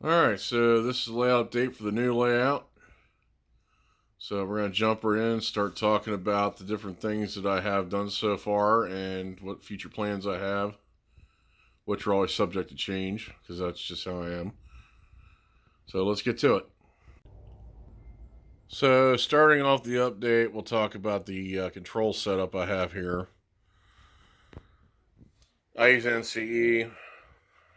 Alright, so this is the layout update for the new layout. So we're going to jump right in, start talking about the different things that I have done so far and what future plans I have, which are always subject to change because that's just how I am. So let's get to it. So starting off the update, we'll talk about the control setup I have here. I use NCE.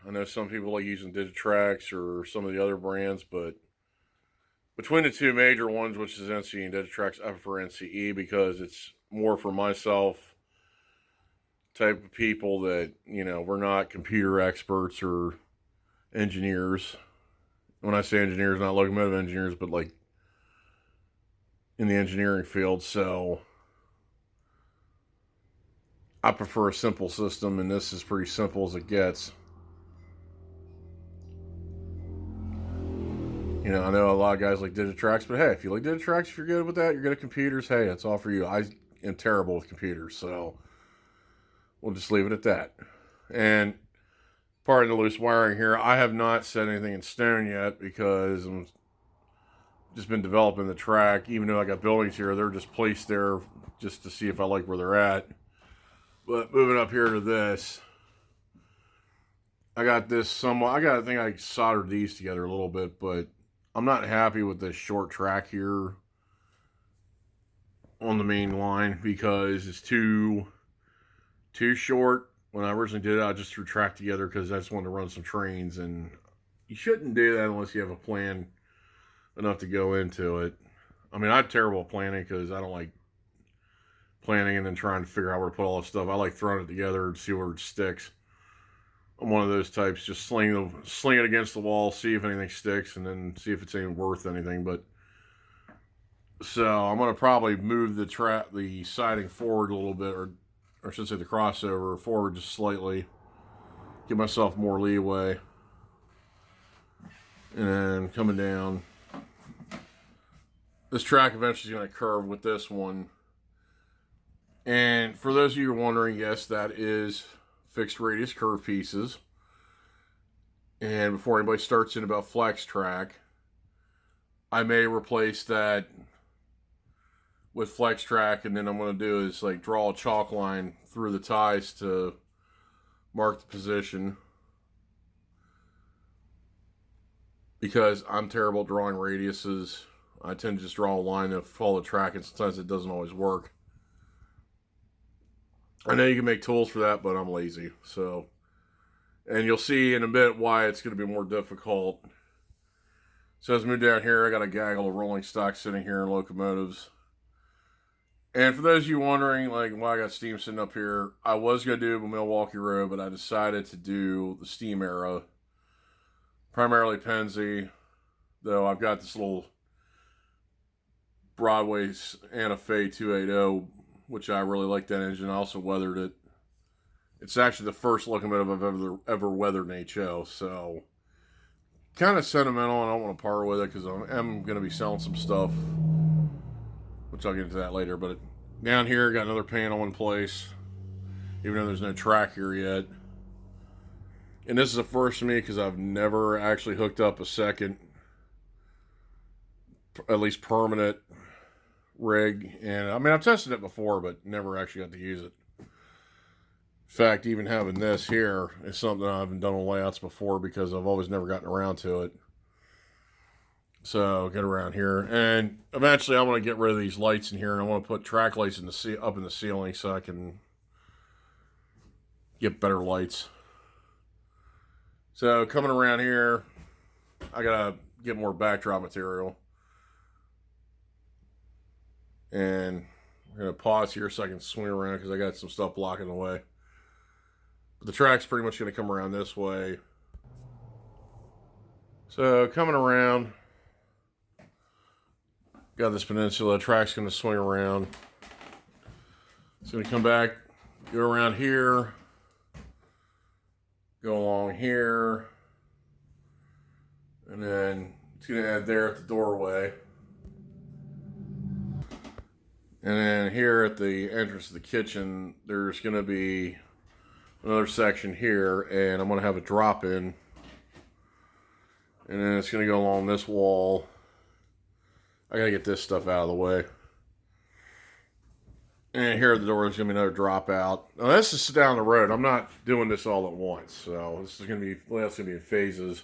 I know some people like using Digitrax or some of the other brands, but between the two major ones, which is NCE and Digitrax, I prefer NCE because it's more for myself type of people that, we're not computer experts or engineers. When I say engineers, not locomotive engineers, but like in the engineering field. So I prefer a simple system, and this is pretty simple as it gets. I know a lot of guys like Digitrax, but hey, if you like Digitrax, if you're good with that, you're good at computers, hey, that's all for you. I am terrible with computers, so we'll just leave it at that. And part of the loose wiring here, I have not set anything in stone yet because I'm just been developing the track. Even though I got buildings here, they're just placed there just to see if I like where they're at. But moving up here to this, I got this somewhat. I think I soldered these together a little bit, but I'm not happy with this short track here on the main line because it's too short. When I originally did it, I just threw track together because I just wanted to run some trains, and you shouldn't do that unless you have a plan enough to go into it. I mean, I'm terrible at planning because I don't like planning and then trying to figure out where to put all this stuff. I like throwing it together and see where it sticks. I'm one of those types. Just sling it against the wall, see if anything sticks, and then see if it's even worth anything. But so I'm gonna probably move the siding forward a little bit, or I should say the crossover forward just slightly, give myself more leeway, and then coming down. This track eventually is going to curve with this one. And for those of you who are wondering, yes, that is fixed radius curve pieces. And before anybody starts in about flex track, I may replace that with flex track, and then I'm going to do is like draw a chalk line through the ties to mark the position, because I'm terrible at drawing radiuses. I tend to just draw a line to follow the track, and sometimes it doesn't always work. I know you can make tools for that, but I'm lazy. So, and you'll see in a bit why it's going to be more difficult. So as I move down here, I got a gaggle of rolling stock sitting here in locomotives. And for those of you wondering, like, why I got steam sitting up here, I was going to do a Milwaukee Road, but I decided to do the steam era. Primarily Pennsy, though I've got this little Broadway Santa Fe 280, which I really like that engine. I also weathered it. It's actually the first locomotive I've ever weathered in HO, so kind of sentimental, and I don't want to part with it because I'm going to be selling some stuff, which I'll get into that later. But down here, got another panel in place, even though there's no track here yet. And this is a first for me because I've never actually hooked up a second, at least permanent rig. And I mean, I've tested it before, but never actually got to use it. In fact, even having this here is something I haven't done on layouts before because I've always never gotten around to it. So get around here, and eventually I want to get rid of these lights in here, and I want to put track lights up in the ceiling so I can get better lights. So coming around here, I gotta get more backdrop material, and I'm gonna pause here so I can swing around because I got some stuff blocking the way. But the track's pretty much gonna come around this way. So coming around, got this peninsula. Track's going to swing around. It's going to come back, go around here, go along here, and then it's going to end there at the doorway. And then here at the entrance of the kitchen, there's going to be another section here, and I'm going to have a drop in And then it's going to go along this wall. I got to get this stuff out of the way. And here at the door is going to be another dropout. Now, this is down the road. I'm not doing this all at once. So this is going to be, well, it's going to be in phases.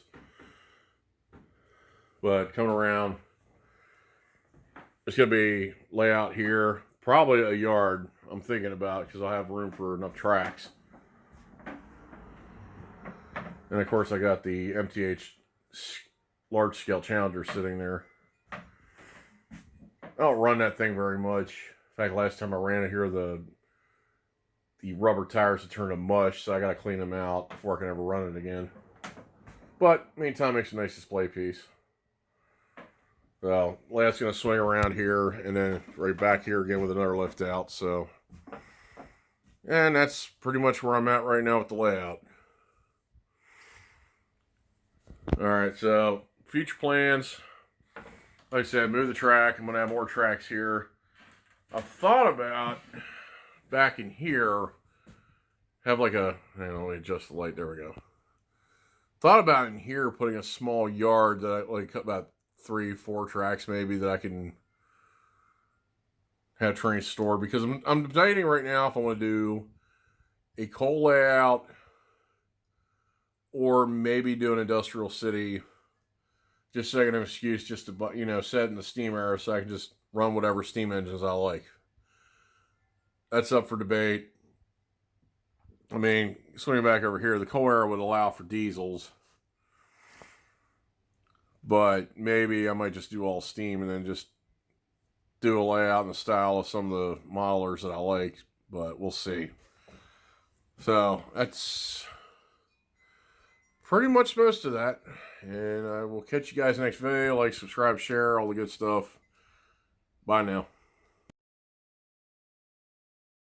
But coming around, it's going to be layout here. Probably a yard, I'm thinking about, because I'll have room for enough tracks. And of course, I got the MTH large scale Challenger sitting there. I don't run that thing very much. In fact, last time I ran it here, the rubber tires had turned to mush, so I got to clean them out before I can ever run it again. But meantime, makes a nice display piece. So layout's going to swing around here, and then right back here again with another lift out. So, and that's pretty much where I'm at right now with the layout. All right, so future plans. Like I said, move the track. I'm going to have more tracks here. I thought about back in here, have like a, hang on, let me adjust the light. There we go. Thought about in here putting a small yard that I like cut about 3-4 tracks maybe that I can have trains stored, because I'm debating right now if I want to do a coal layout or maybe do an industrial city, just so I can have an excuse just to, you know, set in the steam era so I can just run whatever steam engines I like. That's up for debate. I mean, swinging back over here, the coal era would allow for diesels, but maybe I might just do all steam and then just do a layout in the style of some of the modelers that I like, but we'll see. So that's pretty much most of that, and I will catch you guys next video. Like, subscribe, share, all the good stuff. Bye now.